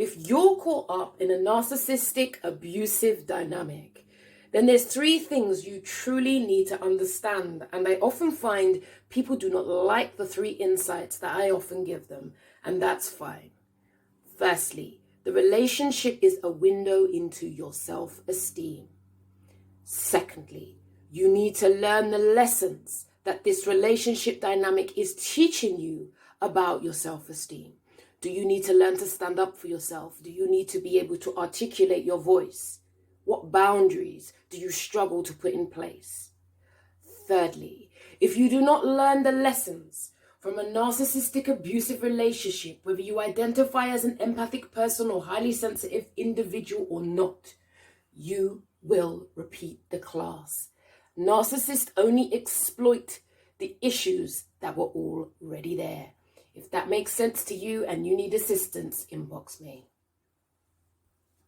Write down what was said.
if you're caught up in a narcissistic, abusive dynamic, then there's 3 things you truly need to understand. And I often find people do not like the 3 insights that I often give them, and that's fine. Firstly, the relationship is a window into your self-esteem. Secondly, you need to learn the lessons that this relationship dynamic is teaching you about your self-esteem. Do you need to learn to stand up for yourself? Do you need to be able to articulate your voice? What boundaries do you struggle to put in place? Thirdly, if you do not learn the lessons from a narcissistic abusive relationship, whether you identify as an empathic person or highly sensitive individual or not, you will repeat the class. Narcissists only exploit the issues that were already there. If that makes sense to you and you need assistance, inbox me.